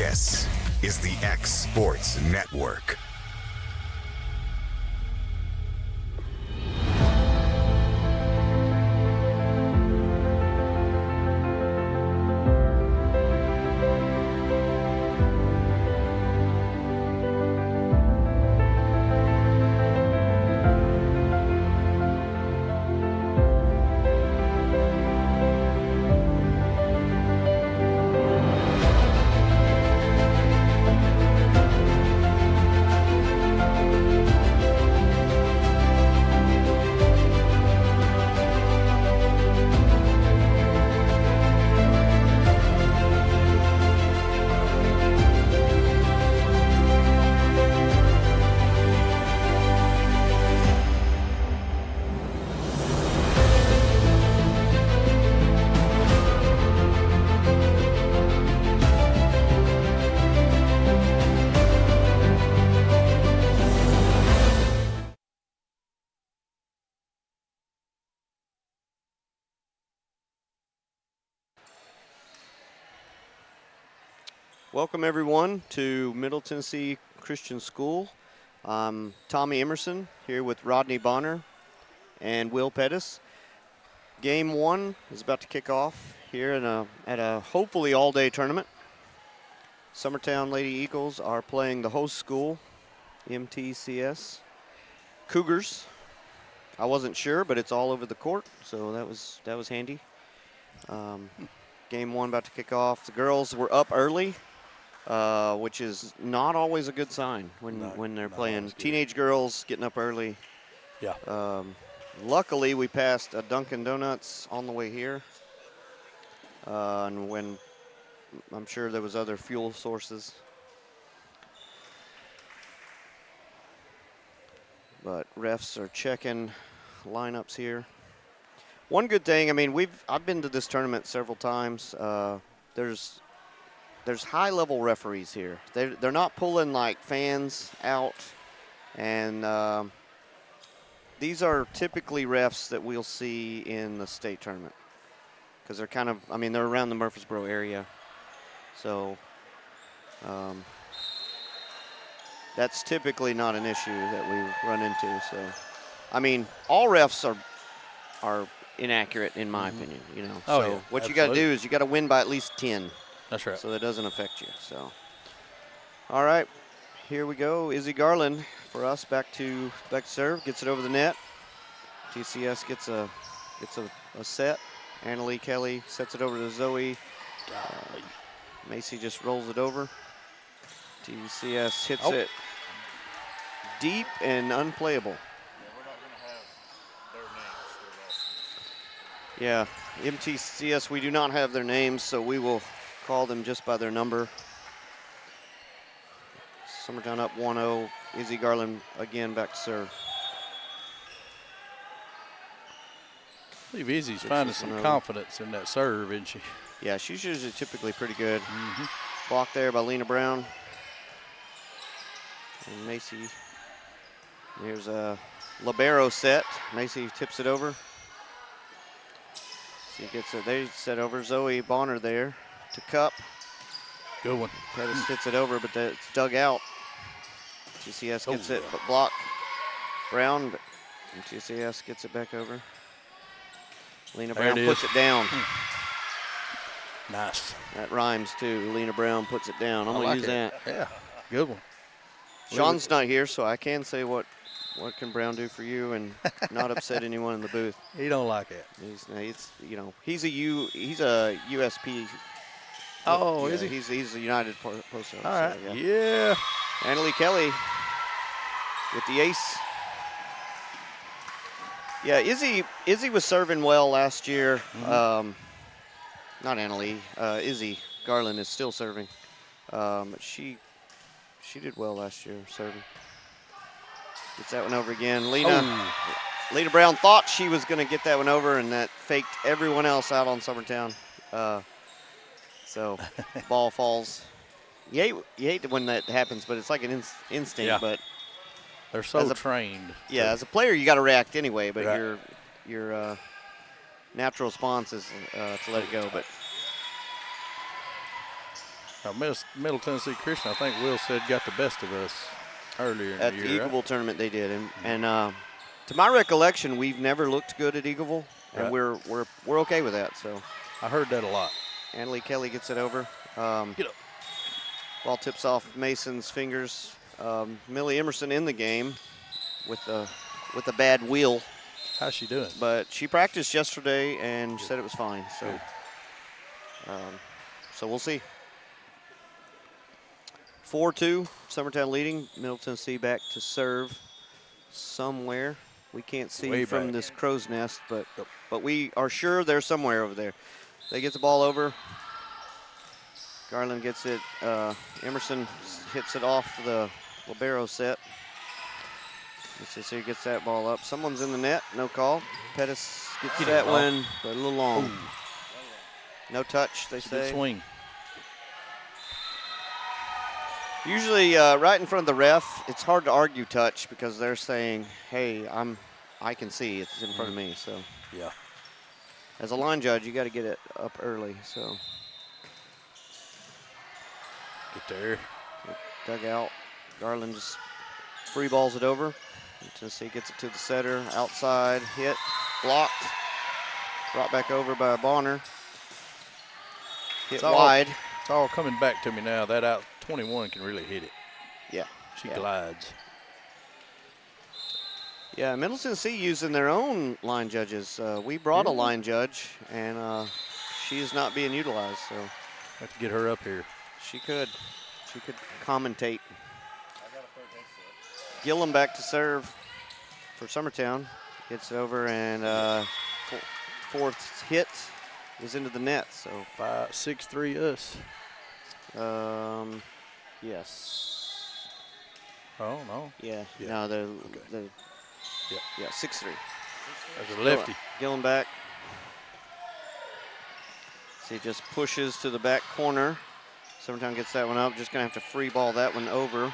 This is the X Sports Network. Welcome everyone to Middle Tennessee Christian School. I'm Tommy Emerson here with Rodney Bonner and Will Pettis. Game one is about to kick off here at a hopefully all-day tournament. Summertown Lady Eagles are playing the host school, MTCS. Cougars. I wasn't sure, but it's all over the court, so that was handy. Game one about to kick off. The girls were up early. Which is not always a good sign when they're playing. Teenage girls getting up early. Yeah. Luckily, we passed a Dunkin' Donuts on the way here. And when I'm sure there was other fuel sources. But refs are checking lineups here. One good thing, I mean, I've been to this tournament several times. There's high-level referees here. They're not pulling like fans out, and these are typically refs that we'll see in the state tournament because they're kind of, I mean, they're around the Murfreesboro area, so that's typically not an issue that we run into. So, I mean, all refs are inaccurate in my opinion. You know, Oh, so yeah, what you got to absolutely. do is you got to win by at least 10. That's right. So that doesn't affect you. So, all right, here we go. Izzy Garland for us back to serve, gets it over the net. TCS gets a set. Annalie Kelly sets it over to Zoe. Macy just rolls it over. TCS hits it deep and unplayable. Yeah, MTCS, we do not have their names, so we will call them just by their number. Summertown up 1-0. Izzy Garland again back to serve. I believe Izzy's finding some confidence in that serve, isn't she? Yeah, she's usually typically pretty good. Blocked there by Lena Brown. And Macy. Here's a libero set. Macy tips it over. She gets it. They set over Zoe Bonner there to Cup. Good one. Pettis hits it over, but it's dug out. TCS gets it, but block. Brown, but TCS gets it back over. Lena Brown puts it down. Nice. That rhymes too. Lena Brown puts it down. I'm gonna use that. Yeah, good one. Sean's not here, so I can say what can Brown do for you and not upset anyone in the booth. He don't like it. He's a USP. Oh, yeah, is he? He's a United Post Office. All right. So, Yeah. Annalie Kelly with the ace. Yeah, Izzy was serving well last year. Not Annalie. Izzy Garland is still serving. She did well last year serving. Gets that one over again. Lena Brown thought she was going to get that one over, and that faked everyone else out on Summertown. So ball falls. You hate when that happens, but it's like an instinct. Yeah. But they're so trained. Yeah, as a player, you got to react anyway. But right. your natural response is to let it go. But Now, Middle Tennessee Christian, I think Will said, got the best of us earlier in At the year. the Eagleville tournament, they did, and to my recollection, we've never looked good at Eagleville, and Right. we're okay with that. So I heard that a lot. Annalie Kelly gets it over. Get up. Ball tips off Mason's fingers. Millie Emerson in the game with a bad wheel, How's she doing? but she practiced yesterday and said it was fine. So, so we'll see. 4-2, Summertown leading. Middle Tennessee back to serve somewhere. We can't see Way from back. this crow's nest, but we are sure they're somewhere over there. They get the ball over. Garland gets it. Emerson hits it off the libero set. Mississippi gets that ball up. Someone's in the net. No call. Pettis gets that one, but a little long. Ooh. No touch, they Good say. swing. Usually, right in front of the ref, it's hard to argue touch because they're saying, "Hey, I can see it's in front of me." So, Yeah. as a line judge, you got to get it up early. So, Get there. dug out. Garland just free balls it over. Tennessee gets it to the setter. Outside hit, blocked. Brought back over by Bonner. Hit It's all- wide. It's all coming back to me now. That out 21 can really hit it. Yeah. She Yeah. glides. Yeah, Middle Tennessee using their own line judges. We brought a line judge, and she is not being utilized. So Have to get her up here. she could commentate. Gillum back to serve for Summertown. Gets it over, and fourth hit is into the net. So 5-6-3 us. yes. Oh, no. Yeah. Yeah. No, they're Okay. yeah 6-3. There's a lefty. Gillum back. So he just pushes to the back corner. Summertown gets that one up. Just gonna have to free ball that one over.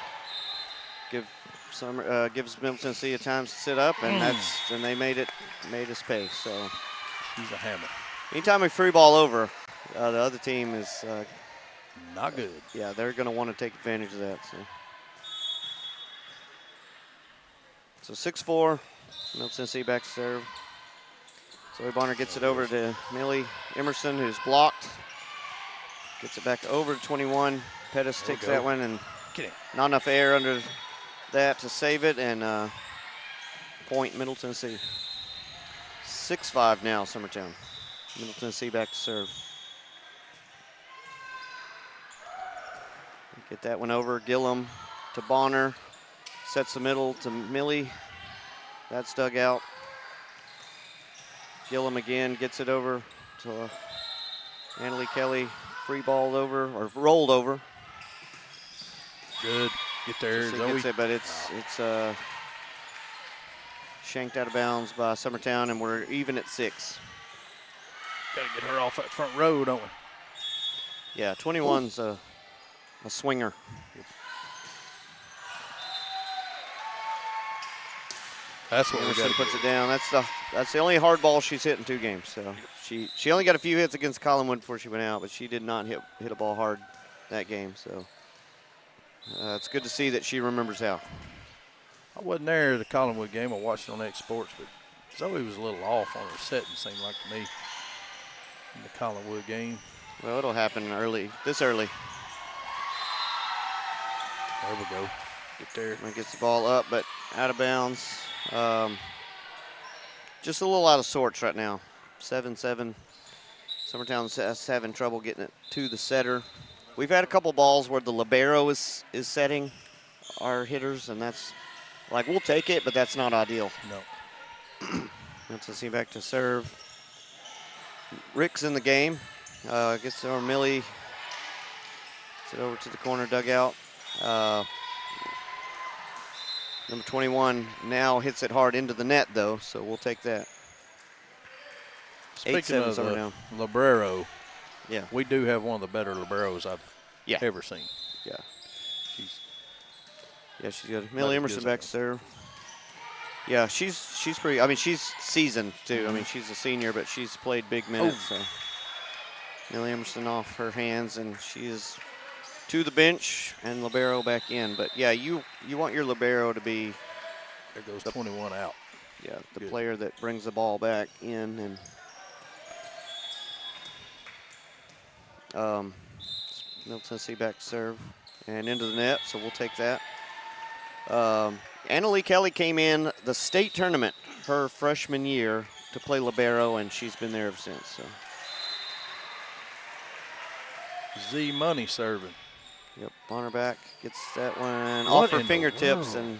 Gives Middle Tennessee a time to sit up, and they made us pay. So She's a hammer. anytime we free ball over, the other team is Not good. yeah, they're gonna want to take advantage of that. So 6-4, Middle Tennessee back to serve. Zoe Bonner gets it over to Millie Emerson, who's blocked. Gets it back over to 21. Pettis There we takes go. that one, and Get in. not enough air under that to save it, and point Middle Tennessee. 6-5 now, Summertown. Middle Tennessee back to serve. Get that one over. Gillum to Bonner. Sets the middle to Millie. That's dug out. Gillum again gets it over to Annalie Kelly. Free ball over, or rolled over. Good. Get there, She Zoe. gets it, but it's shanked out of bounds by Summertown, and we're even at 6. Got to get her off that front row, don't we? Yeah, 21's a swinger. That's what we Emerson got. puts it down. That's the only hard ball she's hit in 2 games. So she only got a few hits against Collinwood before she went out, but she did not hit a ball hard that game. So it's good to see that she remembers how. I wasn't there at the Collinwood game. I watched it on X Sports, but Zoe was a little off on her setting, seemed like to me, in the Collinwood game. Well, it'll happen this early. There we go. Get there. And gets the ball up, but out of bounds. Just a little out of sorts right now. 7-7. Summertown's having trouble getting it to the setter. We've had a couple balls where the libero is setting our hitters, and that's like, we'll take it, but that's not ideal. No. Let's see, back to serve. Rick's in the game. Gets it over Millie. Gets it over to the corner dugout. Number 21 now hits it hard into the net, though, so we'll take that. Speaking 8-7 of the Summertown. libero, Yeah. we do have one of the better liberos I've Yeah. ever seen. Yeah. She's She's good. Millie as good Emerson as back I to serve. Yeah, she's pretty. I mean, she's seasoned too. I mean, she's a senior, but she's played big minutes. So Millie Emerson off her hands, and she is to the bench and libero back in. But yeah, you want your libero to be There goes 21 out. the Good. player that brings the ball back in. And Middle Tennessee back to serve and into the net, so we'll take that. Annalee Kelly came in the state tournament her freshman year to play libero, and she's been there ever since. So. Z Money serving. Yep, Bonner back gets that one off her fingertips, and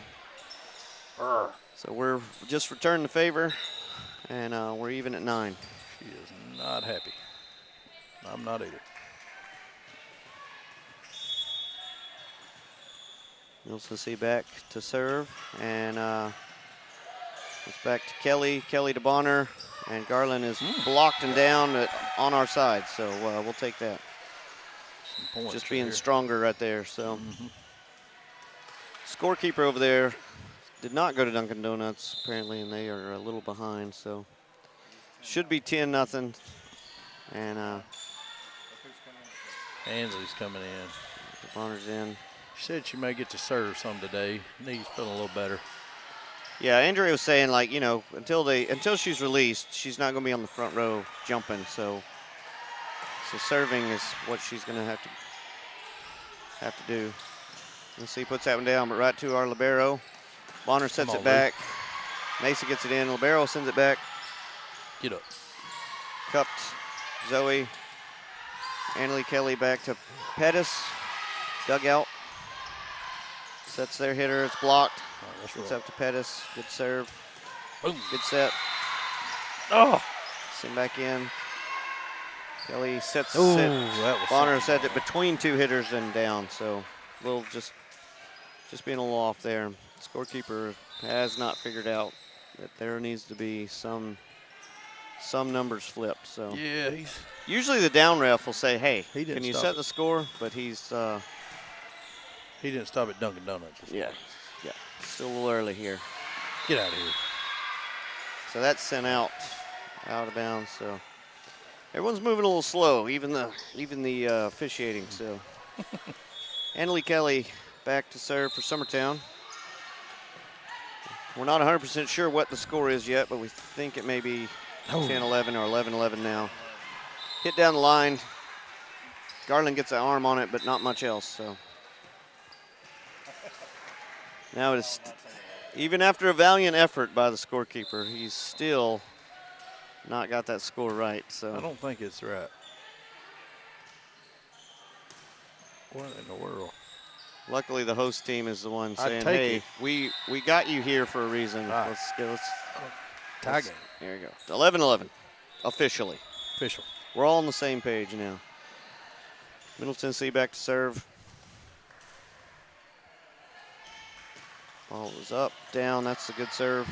so we're just returning the favor, and we're even at 9. She is not happy. I'm not either. Middle Tennessee back to serve, and it's back to Kelly. Kelly to Bonner, and Garland is blocked and down on our side, so we'll take that. Just being stronger right there. So, scorekeeper over there did not go to Dunkin' Donuts apparently, and they are a little behind. So, should be 10-0, and Ansley's coming in. Bonner's in. She said she may get to serve some today. Knee's feeling a little better. Yeah, Andrea was saying, like, you know, until she's released, she's not going to be on the front row jumping. So serving is what she's going to have to do. Let's see, puts that one down, but right to our libero. Bonner sets it back. Mason gets it in. Libero sends it back. Get up. Cupped Zoe. Annalee Kelly back to Pettis. Dugout. Sets their hitter. It's blocked. Gets up to Pettis. Good serve. Boom. Good set. Oh. Send back in. Kelly sets Ooh, it. that was Bonner something. set it between 2 hitters and down. So a little just being a little off there. Scorekeeper has not figured out that there needs to be some numbers flipped. So Yeah, usually the down ref will say, "Hey, He didn't can you stop set it. the score?" But he didn't stop at Dunkin' Donuts. yeah, still a little early here. Get out of here. So that's sent out of bounds. So everyone's moving a little slow, even the officiating. So Annalee Kelly back to serve for Summertown. We're not 100% sure what the score is yet, but we think it may be 10-11 or 11-11 now. Hit down the line. Garland gets an arm on it, but not much else. So now it is, even after a valiant effort by the scorekeeper, he's still not got that score right. So I don't think it's right. What in the world? luckily the host team is the one saying, take "Hey, it. we got you here for a reason. Right. Let's go." Tie game. There you go. 11-11, officially. Official. We're all on the same page now. Middle Tennessee back to serve. Ball is up, down. That's a good serve.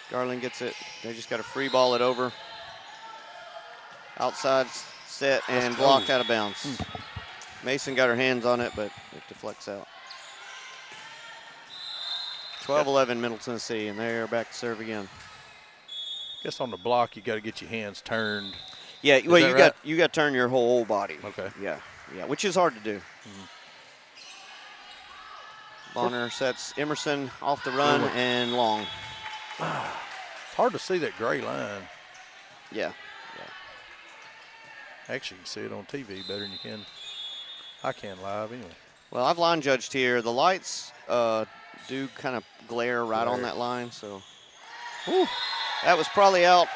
Garland gets it. They just got to free ball it over. Outside set and blocked out of bounds. Mason got her hands on it, but it deflects out. 12-11 Middle Tennessee, and they're back to serve again. Guess on the block you got to get your hands turned. Yeah, well, that you got to turn your whole body. Okay. Yeah, which is hard to do. Bonner sets Emerson off the run and long. It's hard to see that gray line. Yeah. Actually, you can see it on TV better than you can. I can live anyway. Well, I've line judged here. The lights do kind of glare right on that line, so. Whew. That was probably out.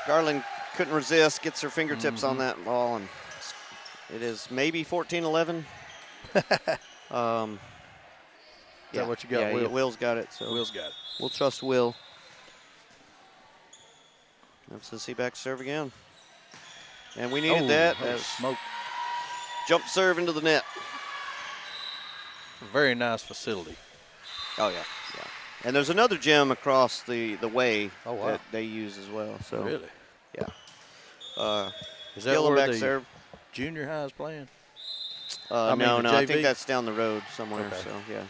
Garland couldn't resist, gets her fingertips on that ball, and it is maybe 14-11. Is that what you got, yeah, Will? Will's got it. So Will's got it. we'll trust Will. Let's see back serve again. And we needed that. As Smoke. jump serve into the net. Very nice facility. Oh, yeah. And there's another gym across the way wow. that they use as well. So Really? Yeah. Is that Gillen where back the serve. junior high is playing? No, the I JV? think that's down the road somewhere. Okay. So, yeah.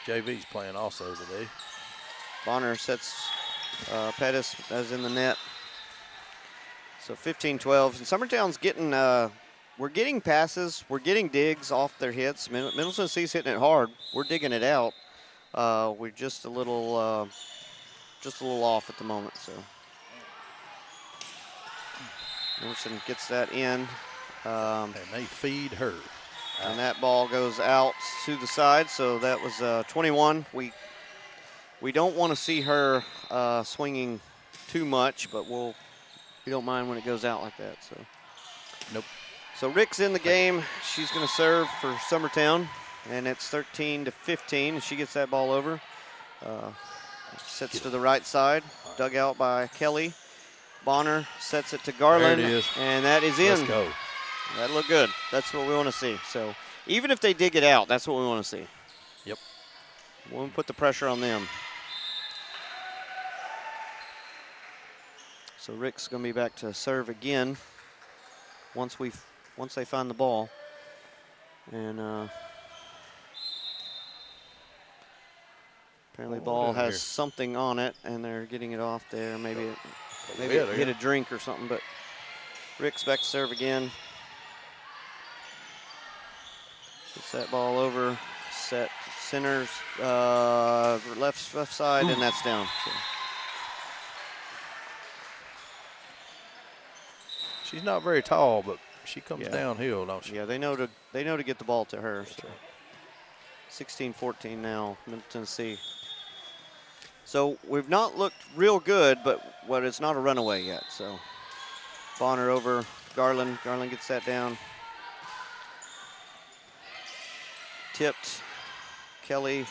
JV's playing also today. Bonner sets Pettis as in the net. So 15-12. And Summertown's getting we're getting passes, we're getting digs off their hits. Middle Tennessee's hitting it hard. We're digging it out. We're just a little off at the moment. So Emerson gets that in, And they feed her. and that ball goes out to the side. So that was 21. We don't want to see her swinging too much, but we don't mind when it goes out like that. So. Nope. So Rick's in the game. She's going to serve for Summertown, and it's 13-15. She gets that ball over. Sets to the right side, dug out by Kelly. Bonner sets it to Garland, There it is. And that is in. Let's go. That looked good. That's what we want to see. So even if they dig it out, that's what we want to see. Yep. We want to put the pressure on them. So Rick's going to be back to serve again once they find the ball. And apparently ball has something on it, and they're getting it off there. Maybe it hit a drink or something, but Rick's back to serve again. Gets that ball over, set centers, left side, and that's down. So. She's not very tall, but she comes downhill, don't she? Yeah, they know to get the ball to her. So. 16-14 now, Middle Tennessee. So we've not looked real good, but it's not a runaway yet. So Bonner over Garland. Garland gets that down. Tipped. Kelly.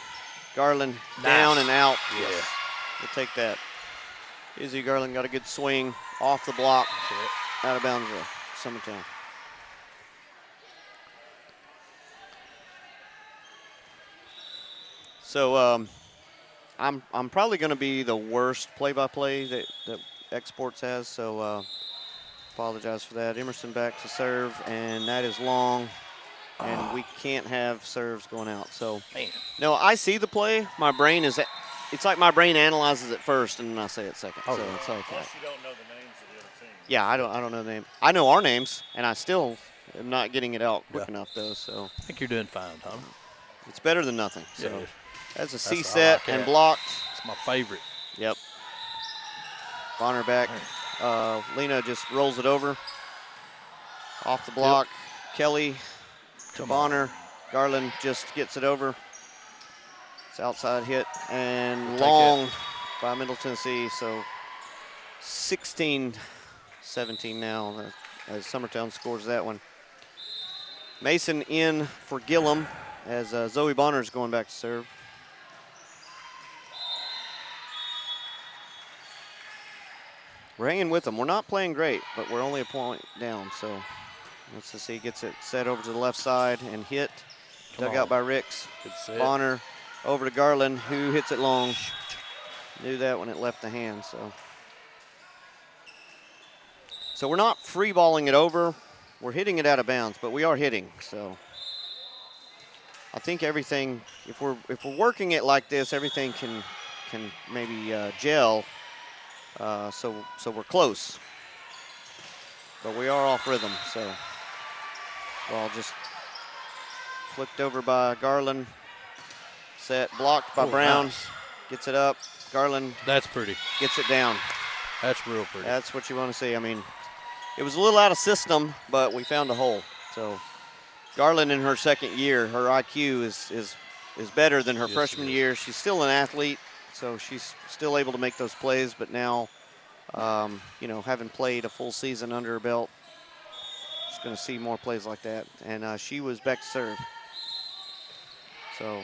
Garland down and out. Yeah. We'll take that. Izzy Garland got a good swing off the block. Out of bounds there. Summertown. So I'm probably going to be the worst play-by-play that X-Sports has, so apologize for that. Emerson back to serve, and that is long, and we can't have serves going out. So, no, I see the play. My brain is, it's like my brain analyzes it first, and then I say it second. So it's like that. You don't know the names of the other team. Yeah, I don't know the name. I know our names, and I still am not getting it out quick enough, though. So I think you're doing fine, Tom. it's better than nothing. So. Yeah. That's a C set and blocked. It's my favorite. Yep. Bonner back. Lena just rolls it over. Off the block. Yep. Kelly to Bonner. Garland just gets it over. It's outside hit and long by Middle Tennessee. So 16-17 now as Summertown scores that one. Mason in for Gillum as Zoe Bonner's going back to serve. We're hanging with them. We're not playing great, but we're only a point down. So let's just see. Gets it set over to the left side and hit. Dug out by Ricks. Bonner over to Garland, who hits it long. Knew that when it left the hand. So we're not free balling it over. We're hitting it out of bounds, but we are hitting. So I think everything, if we're working it like this, everything can maybe gel. So we're close, but we are off rhythm. So ball just flicked over by Garland. Set blocked by Brown. Nice. Gets it up. Garland. That's pretty. Gets it down. That's real pretty. That's what you want to see. I mean, it was a little out of system, but we found a hole. So Garland in her second year, her IQ is better than her freshman year. She's still an athlete. So she's still able to make those plays, but now, having played a full season under her belt, she's going to see more plays like that. And she was back to serve. So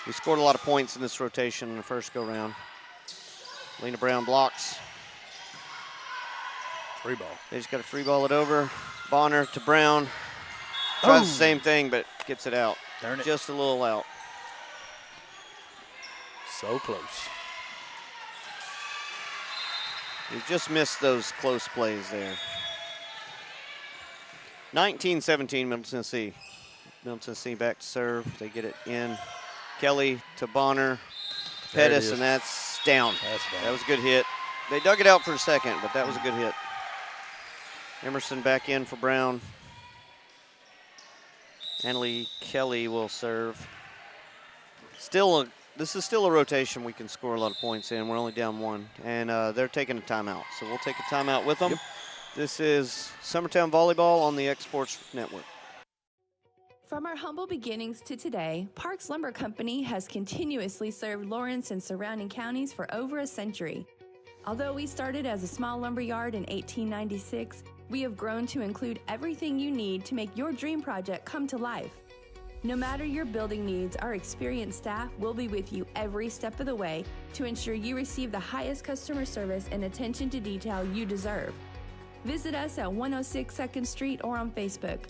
we scored a lot of points in this rotation in the first go-round. Lena Brown blocks. Free ball. They just got to free ball it over. Bonner to Brown. Tries the same thing, but gets it out. Darn it. Just a little out. So close. We've just missed those close plays there. 19-17 Middle Tennessee. Middle Tennessee back to serve. They get it in. Kelly to Bonner. Pettis, and that's down. That was a good hit. They dug it out for a second, but that was a good hit. Emerson back in for Brown. Annalie Kelly will serve. This is still a rotation we can score a lot of points in. We're only down 1, and they're taking a timeout. So we'll take a timeout with them. Yep. This is Summertown Volleyball on the X Sports Network. From our humble beginnings to today, Parks Lumber Company has continuously served Lawrence and surrounding counties for over a century. Although we started as a small lumber yard in 1896, we have grown to include everything you need to make your dream project come to life. No matter your building needs, our experienced staff will be with you every step of the way to ensure you receive the highest customer service and attention to detail you deserve. Visit us at 106 2nd Street or on Facebook.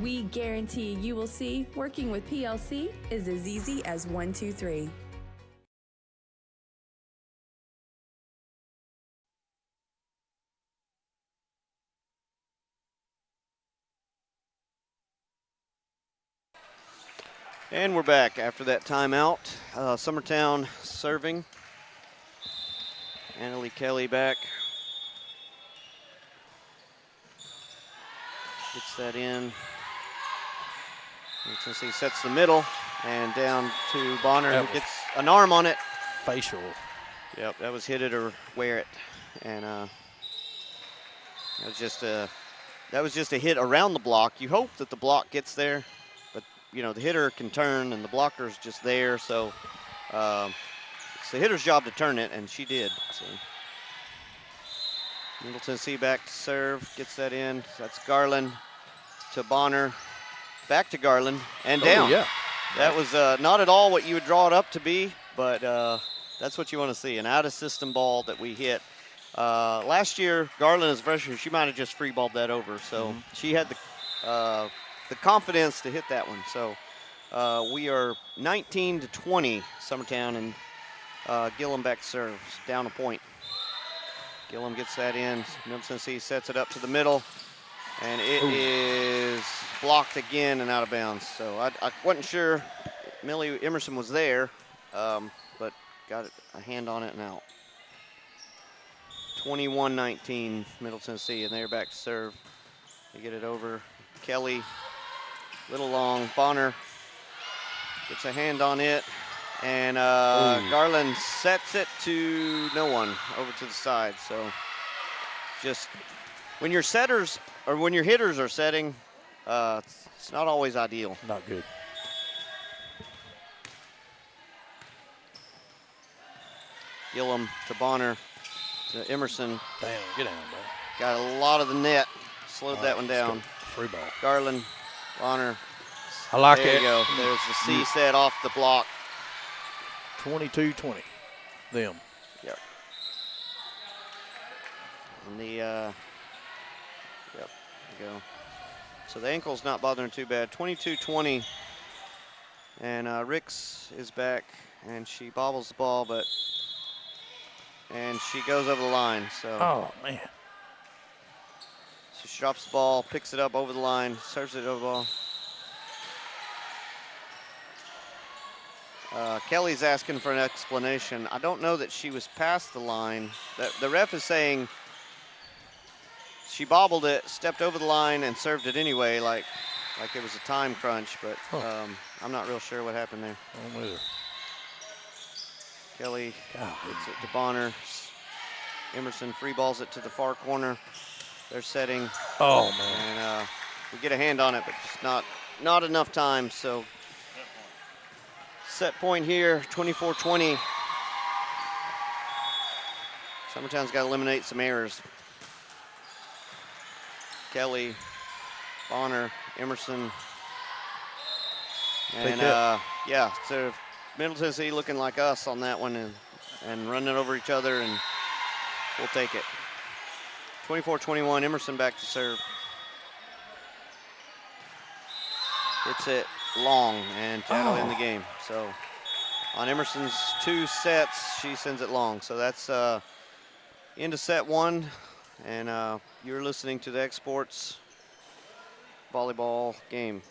We guarantee you will see working with PLC is as easy as 1, 2, 3. And we're back after that timeout. Summertown serving. Annalie Kelly back. Gets that in. Since he sets the middle and down to Bonner, who gets an arm on it. Facial. Yep, that was hit it or wear it, and that was just a hit around the block. You hope that the block gets there, but you know the hitter can turn and the blocker's just there, so it's the hitter's job to turn it, and she did. So Middle Tennessee back to serve, gets that in. That's Garland to Bonner. Back to Garland and down. Yeah. That was not at all what you would draw it up to be, but that's what you want to see, an out-of-system ball that we hit. Last year, Garland as a freshman, she might have just free-balled that over, so she had the confidence to hit that one. So we are 19-20, Summertown, and Gillum back serves, down a point. Gillum gets that in. Middle Tennessee sets it up to the middle. And it is blocked again and out of bounds. So I wasn't sure Millie Emerson was there, but got a hand on it and out. 21-19, Middle Tennessee, and they're back to serve. They get it over. Kelly, little long. Bonner gets a hand on it. And Garland sets it to no one over to the side. So just when your setters or when your hitters are setting, it's not always ideal. Not good. Gillum to Bonner to Emerson. Damn, get down, bro. Got a lot of the net. Slowed that one down. Free ball. Garland, Bonner. I like there it. There you go. There's the C set off the block. 22-20. Them. Yep. And yep, there you go. So the ankle's not bothering too bad. 22-20. And Ricks is back, and she bobbles the ball, and she goes over the line. So. Oh, man. So she drops the ball, picks it up over the line, serves it over the ball. Kelly's asking for an explanation. I don't know that she was past the line. The ref is saying she bobbled it, stepped over the line, and served it anyway, like it was a time crunch, but I'm not real sure what happened there. I'm with her. Kelly gets it to Bonner. Emerson free balls it to the far corner. They're setting. Oh, man. And we get a hand on it, but just not enough time, so set point here, 24-20. Summertown's got to eliminate some errors. Kelly, Bonner, Emerson. And yeah, so Middle Tennessee looking like us on that one and running over each other, and we'll take it. 24-21, Emerson back to serve. Hits it long and Tattle in the game. So on Emerson's 2 sets, she sends it long. So that's into set 1, and you're listening to the X Sports volleyball game.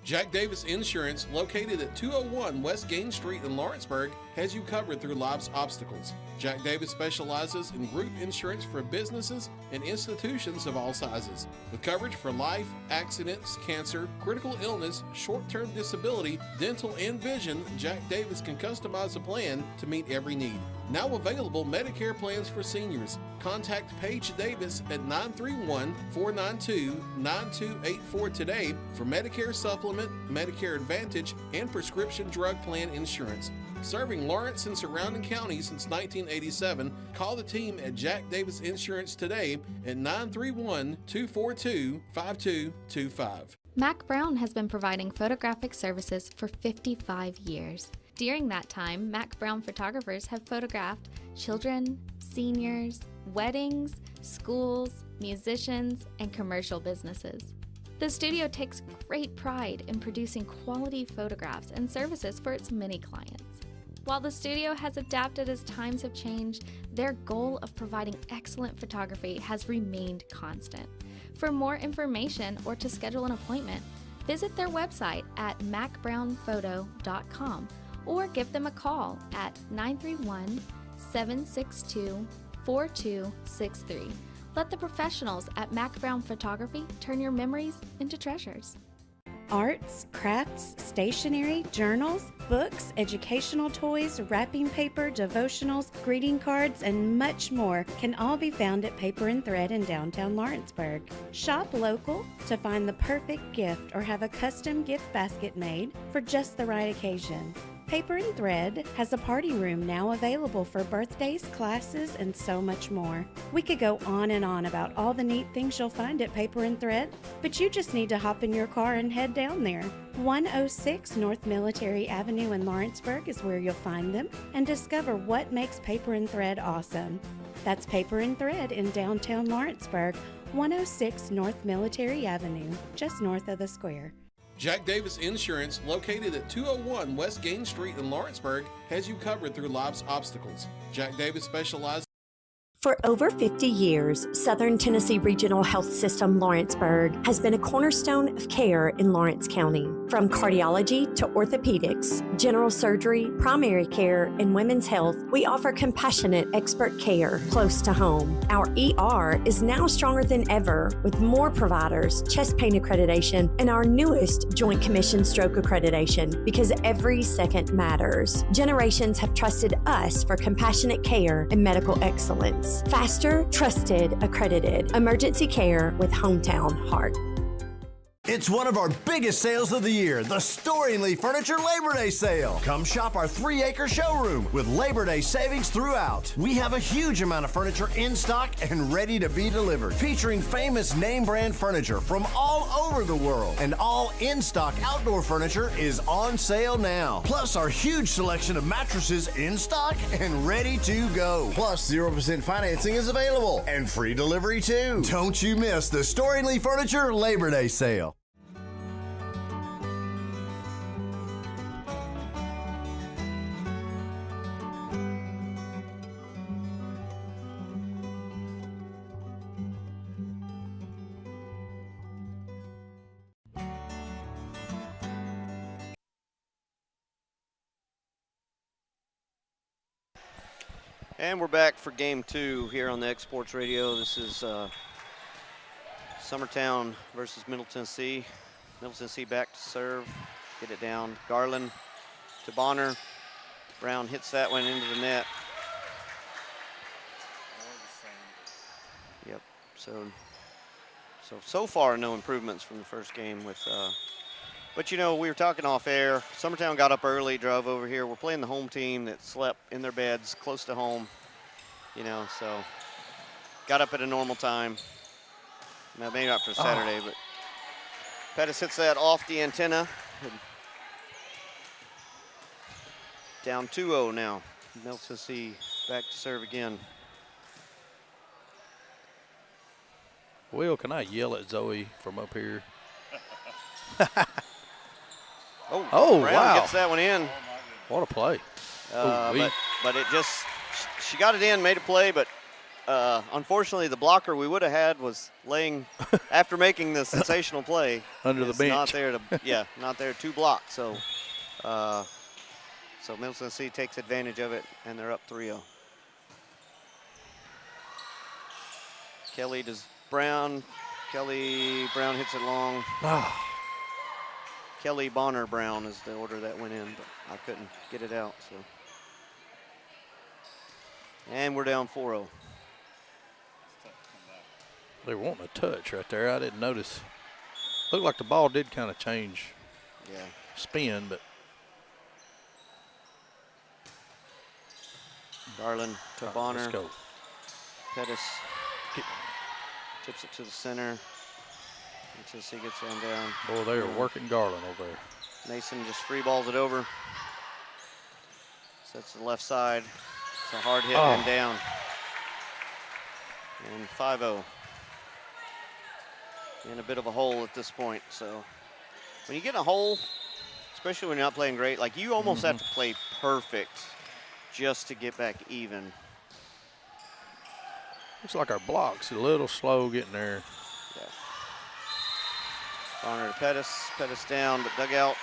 Jack Davis Insurance, located at 201 West Gain Street in Lawrenceburg, has you covered through life's obstacles. Jack Davis specializes in group insurance for businesses and institutions of all sizes. With coverage for life, accidents, cancer, critical illness, short-term disability, dental, and vision, Jack Davis can customize a plan to meet every need. Now available Medicare plans for seniors. Contact Paige Davis at 931-492-9284 today for Medicare Supplement, Medicare Advantage, and prescription drug plan insurance. Serving Lawrence and surrounding counties since 1987, call the team at Jack Davis Insurance today at 931-242-5225. Mac Brown has been providing photographic services for 55 years. During that time, Mac Brown photographers have photographed children, seniors, weddings, schools, musicians, and commercial businesses. The studio takes great pride in producing quality photographs and services for its many clients. While the studio has adapted as times have changed, their goal of providing excellent photography has remained constant. For more information or to schedule an appointment, visit their website at macbrownphoto.com or give them a call at 931-762-4263. Let the professionals at Mac Brown Photography turn your memories into treasures. Arts, crafts, stationery, journals, books, educational toys, wrapping paper, devotionals, greeting cards, and much more can all be found at Paper and Thread in downtown Lawrenceburg. Shop local to find the perfect gift or have a custom gift basket made for just the right occasion. Paper and Thread has a party room now available for birthdays, classes, and so much more. We could go on and on about all the neat things you'll find at Paper and Thread, but you just need to hop in your car and head down there. 106 North Military Avenue in Lawrenceburg is where you'll find them and discover what makes Paper and Thread awesome. That's Paper and Thread in downtown Lawrenceburg, 106 North Military Avenue, just north of the square. Jack Davis Insurance, located at 201 West Gain Street in Lawrenceburg, has you covered through life's obstacles. Jack Davis specializes. For over 50 years, Southern Tennessee Regional Health System Lawrenceburg has been a cornerstone of care in Lawrence County. From cardiology to orthopedics, general surgery, primary care, and women's health, we offer compassionate expert care close to home. Our ER is now stronger than ever with more providers, chest pain accreditation, and our newest Joint Commission stroke accreditation because every second matters. Generations have trusted us for compassionate care and medical excellence. Faster, trusted, accredited. Emergency care with hometown heart. It's one of our biggest sales of the year, the Story and Lee Furniture Labor Day Sale. Come shop our 3-acre showroom with Labor Day savings throughout. We have a huge amount of furniture in stock and ready to be delivered, featuring famous name brand furniture from all over the world. And all in-stock outdoor furniture is on sale now. Plus our huge selection of mattresses in stock and ready to go. Plus 0% financing is available and free delivery too. Don't you miss the Story and Lee Furniture Labor Day Sale. And we're back for game 2 here on the Exports Radio. This is Summertown versus Middle Tennessee. Middle Tennessee back to serve, get it down. Garland to Bonner. Brown hits that one into the net. Yep. So far no improvements from the first game with. But you know, we were talking off air. Summertown got up early, drove over here. We're playing the home team that slept in their beds close to home. You know, so got up at a normal time. Now, maybe not for Saturday, but Pettis hits that off the antenna. Down 2-0 now. Middle Tennessee back to serve again. Will, can I yell at Zoe from up here? Brown wow. gets that one in. What a play. But it just, she got it in, made a play, but unfortunately the blocker we would have had was laying, after making the sensational play. Under the bench. Not there to block. So So Middle Tennessee takes advantage of it, and they're up 3-0. Kelly does Brown. Kelly Brown hits it long. Kelly Bonner Brown is the order that went in, but I couldn't get it out. So, and we're down 4-0. They were wanting a touch right there. I didn't notice. Looked like the ball did kind of change. Yeah. Spin, but. Garland to Bonner. Let's go. Pettis tips it to the center. MTCS gets on down. Boy, they are working Garland over there. Mason just free balls it over. Sets to the left side. It's a hard hit and down. And 5-0. In a bit of a hole at this point. So when you get in a hole, especially when you're not playing great, like you almost have to play perfect just to get back even. Looks like our block's a little slow getting there. Yeah. Bonner to Pettis. Pettis down, but dug out.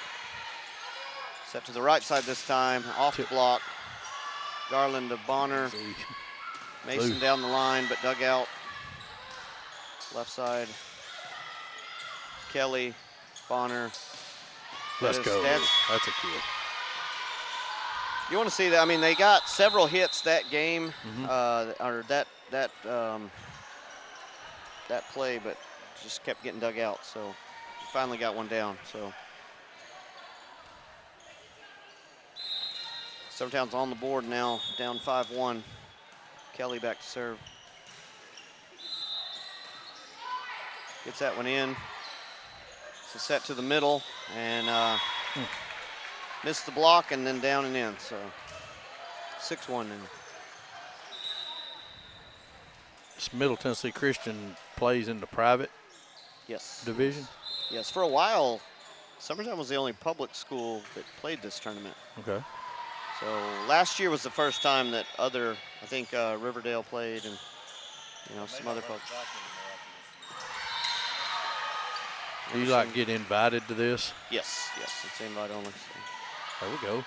Set to the right side this time. Off the block. Garland to Bonner. Mason down the line, but dug out. Left side. Kelly, Bonner. Let's Pettis. go. That's a kill. You want to see that? I mean, they got several hits that game, or that play, but just kept getting dug out. So finally got one down. So Summertown's on the board now, down 5-1. Kelly back to serve. Gets that one in. It's a set to the middle, and missed the block and then down and in, so 6-1 now. This Middle Tennessee Christian plays in the private division? Yes, for a while, Summertown was the only public school that played this tournament. Okay. So last year was the first time that I think Riverdale played and, some other folks. Do you get invited to this? Yes, it's invite only. So. There we go.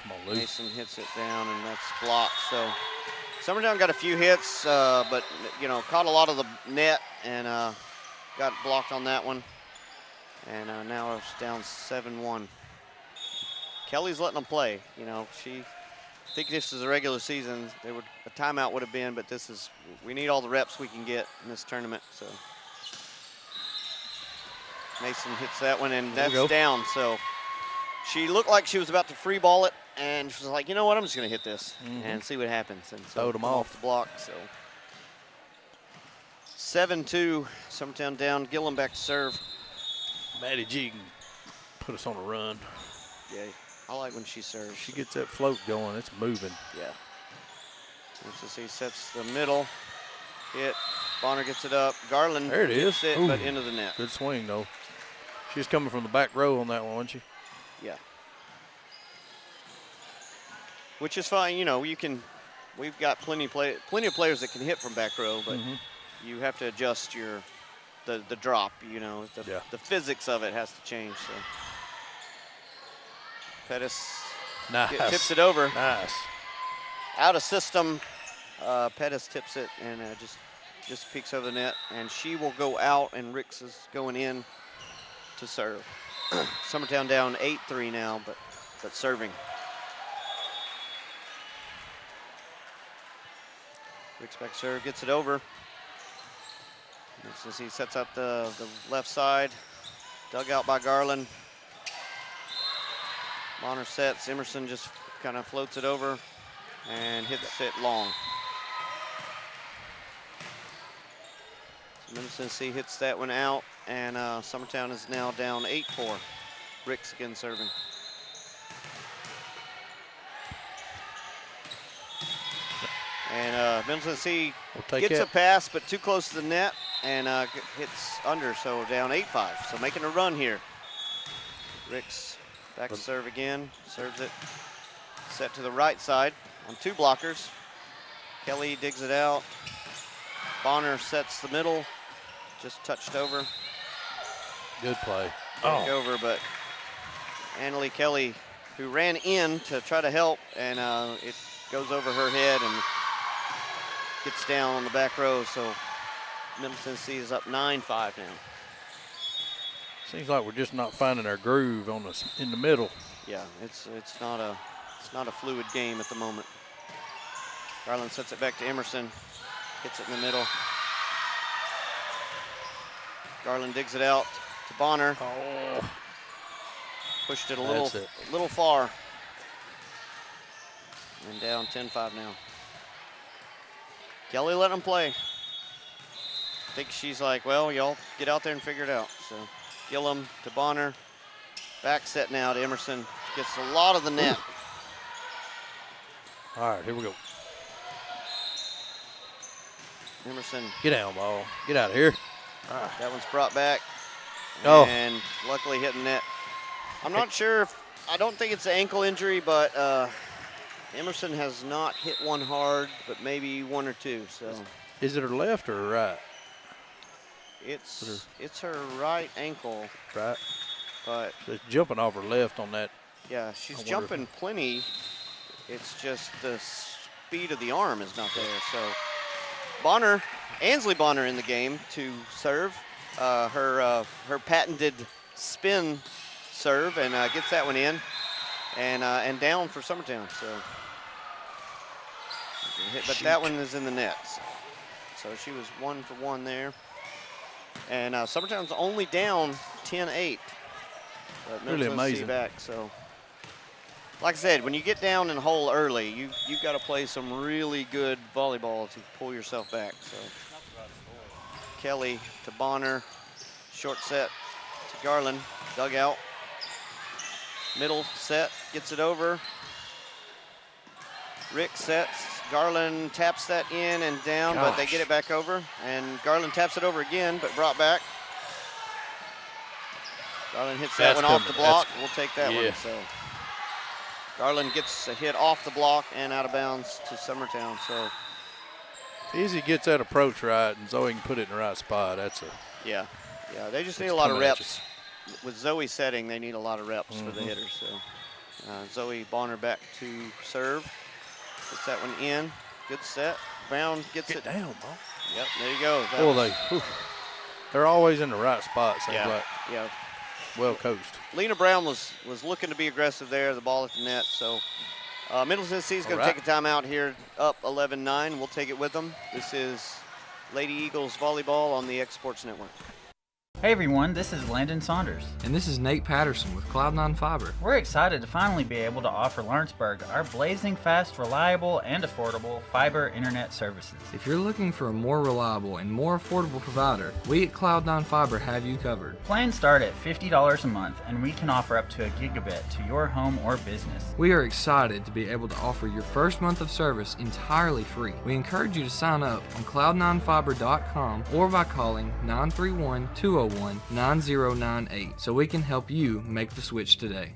Come on, Luke. Mason hits it down, and that's blocked. So Summertown got a few hits, but, caught a lot of the net and got blocked on that one. And now it's down 7-1. Kelly's letting them play. I think this is a regular season. A timeout would have been, but we need all the reps we can get in this tournament. So Mason hits that one, and that's down. So she looked like she was about to free ball it, and she was like, you know what, I'm just going to hit this and see what happens. And so throwed them off the block. So 7-2, Summertown down. Gillum back to serve. Maddie G can put us on a run. Yeah, I like when she serves. She gets that float going. It's moving. Yeah. MTCS sets the middle. Hit. Bonner gets it up. Garland there it is. It, but into the net. Good swing, though. She was coming from the back row on that one, wasn't she? Yeah. Which is fine. We've got plenty of players that can hit from back row, but you have to adjust the drop. The physics of it has to change. So. Pettis tips it over. Nice. Out of system. Pettis tips it and just peeks over the net, and she will go out, and Ricks is going in to serve. Summertown down 8-3 now, but serving. Ricks back serve, gets it over. As he sets up the left side, dug out by Garland. Bonner sets, Emerson just kind of floats it over and hits it long. So Middle Tennessee hits that one out, and Summertown is now down 8-4. Ricks again serving. And Middle Tennessee gets a pass, but too close to the net, and hits under, so down 8-5. So making a run here. Ricks back to serve again, serves it. Set to the right side on two blockers. Kelly digs it out. Bonner sets the middle, just touched over. Good play. Over, but Annalie Kelly, who ran in to try to help, and it goes over her head and gets down on the back row. So Middle Tennessee is up 9-5 now. Seems like we're just not finding our groove on us in the middle. Yeah, it's not a fluid game at the moment. Garland sets it back to Emerson, hits it in the middle. Garland digs it out to Bonner. Oh. Pushed it a little far. And down 10-5 now. Kelly let them play. I think she's like, well, y'all get out there and figure it out. So Gillum to Bonner. Back set now to Emerson. Gets a lot of the net. All right, here we go. Emerson. Get down, ball. Get out of here. That one's brought back. Oh. And luckily hitting net. I'm not sure if, I don't think it's an ankle injury, but Emerson has not hit one hard, but maybe one or two. So is it her left or her right? It's her right ankle. Right. But so it's jumping off her left on that. Yeah, she's jumping plenty. It's just the speed of the arm is not there. So Bonner, Ansley Bonner in the game to serve her patented spin serve, and gets that one in, and down for Summertown. So, but that one is in the net. So she was 1 for 1 there, and Summertown's only down 10-8. But really amazing. Back. So, like I said, when you get down in a hole early, you've got to play some really good volleyball to pull yourself back. So, Kelly to Bonner, short set to Garland, dug out. Middle set, gets it over. Rick sets, Garland taps that in and down, but they get it back over. And Garland taps it over again, but brought back. Garland hits that one off the block. We'll take that one. So Garland gets a hit off the block and out of bounds to Summertown. So Izzy gets that approach right, and Zoe can put it in the right spot. That's a yeah. They just need a lot of reps. With Zoe setting, they need a lot of reps for the hitters. So Zoe Bonner back to serve. Puts that one in. Good set. Brown gets it down, ball. Yep, there you go. They're always in the right spot. Seems like. Yeah. Well coached. Lena Brown was looking to be aggressive there. The ball at the net. So Middle Tennessee is going to take a timeout here, up 11-9. We'll take it with them. This is Lady Eagles Volleyball on the X Sports Network. Hey everyone, this is Landon Saunders. And this is Nate Patterson with Cloud9 Fiber. We're excited to finally be able to offer Lawrenceburg our blazing fast, reliable, and affordable fiber internet services. If you're looking for a more reliable and more affordable provider, we at Cloud9 Fiber have you covered. Plans start at $50 a month, and we can offer up to a gigabit to your home or business. We are excited to be able to offer your first month of service entirely free. We encourage you to sign up on cloud9fiber.com or by calling 931-201-9098 so we can help you make the switch today.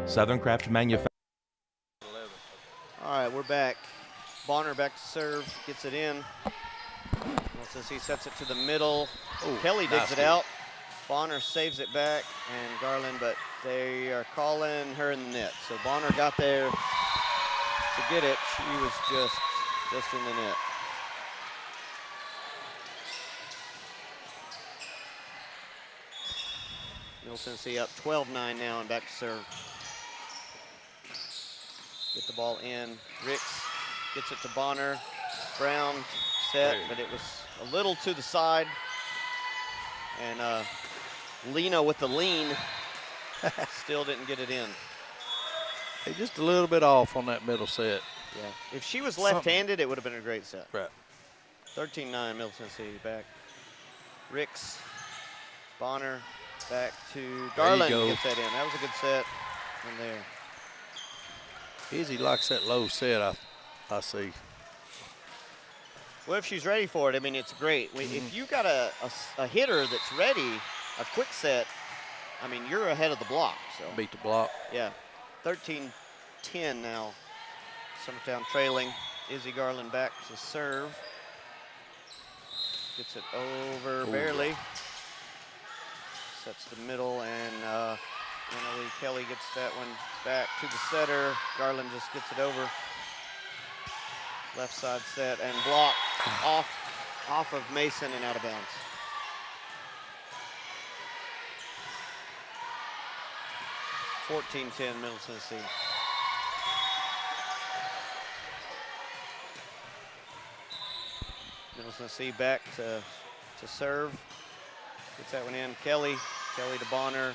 Southern Craft Manufacturing. All right, we're back. Bonner back to serve, gets it in. Since he sets it to the middle. Kelly digs it out. Bonner saves it back, and Garland, but they are calling her in the net. So Bonner got there to get it. She was just in the net. Middle Tennessee up 12-9 now and back to serve. Get the ball in. Ricks gets it to Bonner. Brown set, but it was a little to the side. And Lena with the lean still didn't get it in. Hey, just a little bit off on that middle set. Yeah. If she was left-handed, it would have been a great set. Right. 13-9, Middle Tennessee back. Ricks, Bonner, back to Garland. Gets that in. That was a good set in there. Izzy likes that low set, I see. Well, if she's ready for it, I mean, it's great. If you got a hitter that's ready, a quick set, I mean, you're ahead of the block. So Beat the block. yeah, 13-10 now. Summertown trailing. Izzy Garland back to serve. Gets it over barely. Sets the middle, and Emily Kelly gets that one back to the setter. Garland just gets it over. Left side set and block off of Mason and out of bounds. (14-10) Middle Tennessee. Middle Tennessee back to serve. Gets that one in. Kelly to Bonner.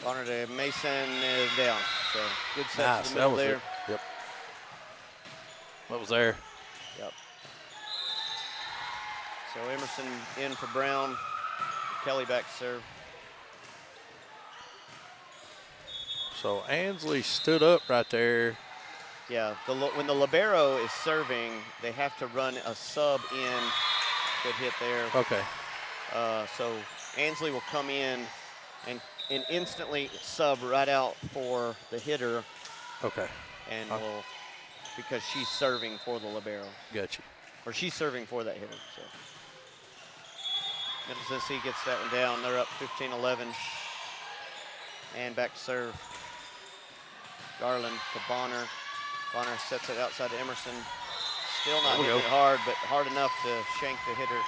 Bonner to Mason is down. So good set Nice. to the middle That was there. it. Yep. That was there. Yep. So Emerson in for Brown. Kelly back to serve. So Ansley stood up right there. Yeah, when the libero is serving, they have to run a sub in. Good hit there. Okay. So Ansley will come in and instantly sub right out for the hitter. Okay. And will, because she's serving for the libero. Gotcha. Or she's serving for that hitter. So Middle Tennessee gets that one down. They're up 15-11. And back to serve. Garland to Bonner. Bonner sets it outside to Emerson. Still not hitting it hard, but hard enough to shank the hitter.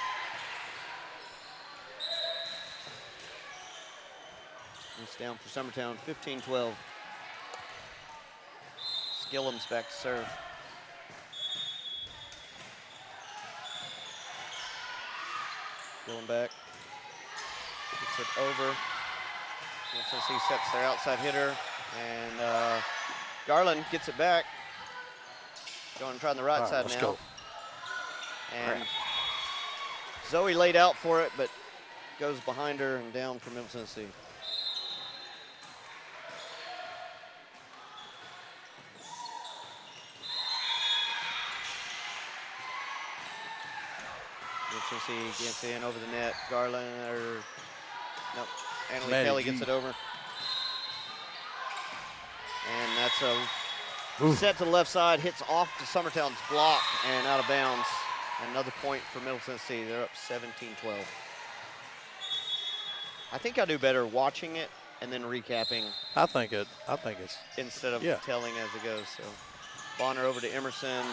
It's down for Summertown, 15-12. Skillum's back to serve. Skillum back. Gets it over. Tennessee sets their outside hitter. And Garland gets it back. Going to try on the right side let's now. Go. And Zoe laid out for it, but goes behind her and down for Middle Tennessee. Middle Tennessee gets in over the net. Garland, nope, Annalie Kelly gets it over. And that's a set to the left side, hits off to Summertown's block and out of bounds. Another point for Middle Tennessee. They're up 17-12. I think I do better watching it and then recapping. I think it's instead of telling as it goes. So Bonner over to Emerson.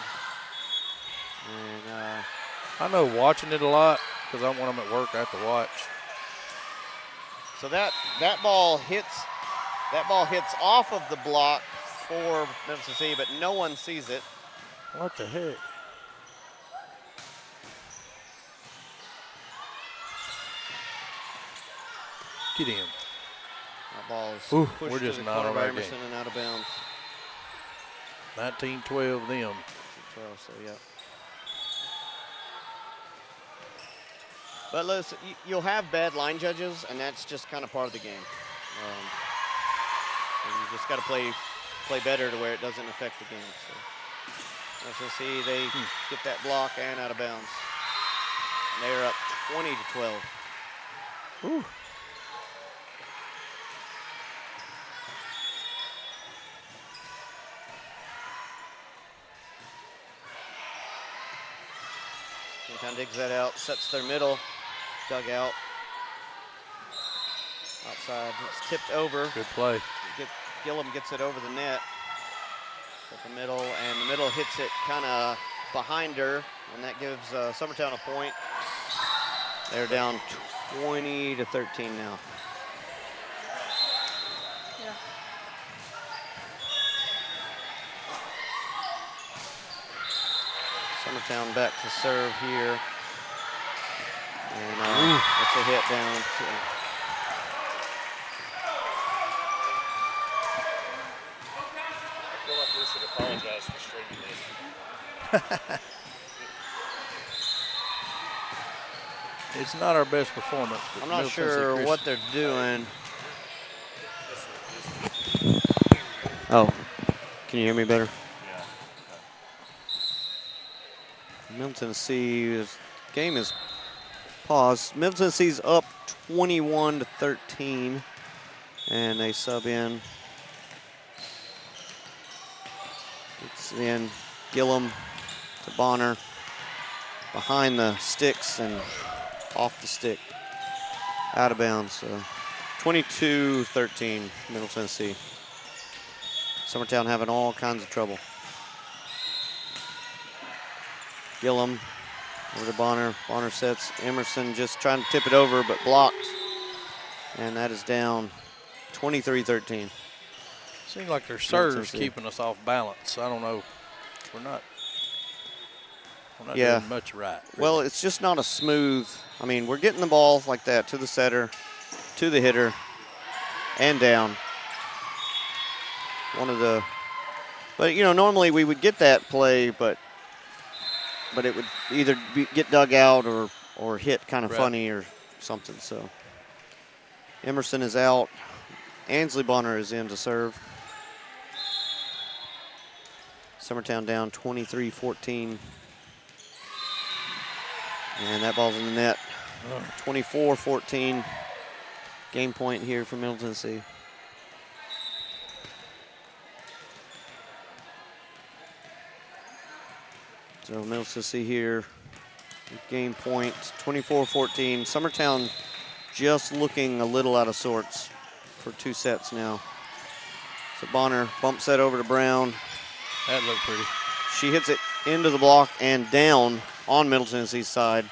And I know watching it a lot because I'm when I'm at work I have to watch. So that ball hits off of the block for Middle Tennessee, but no one sees it. What the heck? Get in. That ball is pushed we're just to the not corner on by our Emerson game. and out of bounds. 19-12 them. 12, so yeah. But listen, you'll have bad line judges, and that's just kind of part of the game. And you just got to play better to where it doesn't affect the game. So as you see, they get that block and out of bounds. And they're up 20-12. Ooh. Summertown digs that out, sets their middle, dugout. Outside, it's tipped over. Good play. Gillum gets it over the net at the middle, and the middle hits it kind of behind her, and that gives Summertown a point. They're down 20-13 now. Summertown back to serve here. And that's a hit down. I feel like we should apologize for streaming this. It's not our best performance. But I'm not sure what they're doing. Oh, can you hear me better? Middle Tennessee's game is paused. Middle Tennessee's up 21-13. And they sub in. It's in Gillum to Bonner. Behind the sticks and off the stick. Out of bounds. So 22-13, Middle Tennessee. Summertown having all kinds of trouble. Gillum over to Bonner. Bonner sets. Emerson just trying to tip it over, but blocked. And that is down 23-13. Seems like their serve's keeping us off balance. I don't know. We're not doing much right. Really. Well, it's just not a smooth. I mean, we're getting the ball like that to the setter, to the hitter, and down. But normally we would get that play, but it would either get dug out or hit kind of funny or something. So Emerson is out. Ansley Bonner is in to serve. Summertown down 23-14. And that ball's in the net. 24-14. Game point here for Middle Tennessee. So Middle Tennessee here, game point, 24-14. Summertown just looking a little out of sorts for 2 sets now. So Bonner bumps that over to Brown. That looked pretty. She hits it into the block and down on Middle Tennessee's side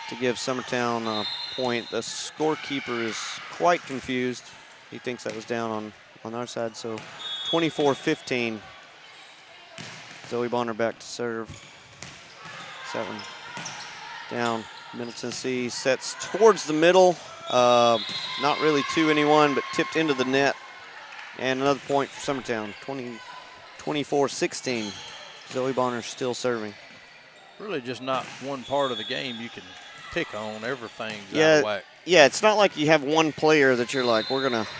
to give Summertown a point. The scorekeeper is quite confused. He thinks that was down on our side. So 24-15. Zoe Bonner back to serve. 7 down. Middle Tennessee sets towards the middle. Not really to anyone, but tipped into the net. And another point for Summertown. 24-16. Zoe Bonner still serving. Really just not one part of the game you can pick on. Everything's out of whack. Yeah, it's not like you have one player that you're like, we're going to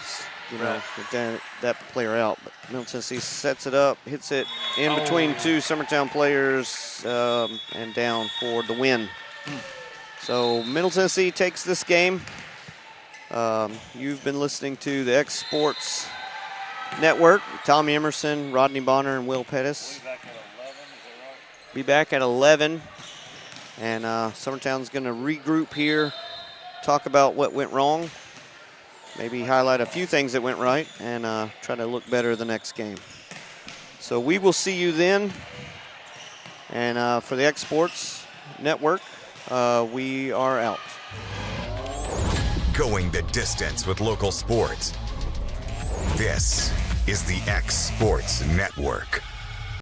get that player out. But Middle Tennessee sets it up, hits it in between 2 Summertown players, and down for the win. So Middle Tennessee takes this game. You've been listening to the X Sports Network. Tommy Emerson, Rodney Bonner, and Will Pettis. Be back at 11. And Summertown's going to regroup here, talk about what went wrong, maybe highlight a few things that went right, and try to look better the next game. So we will see you then. And for the X Sports Network, we are out. Going the distance with local sports. This is the X Sports Network.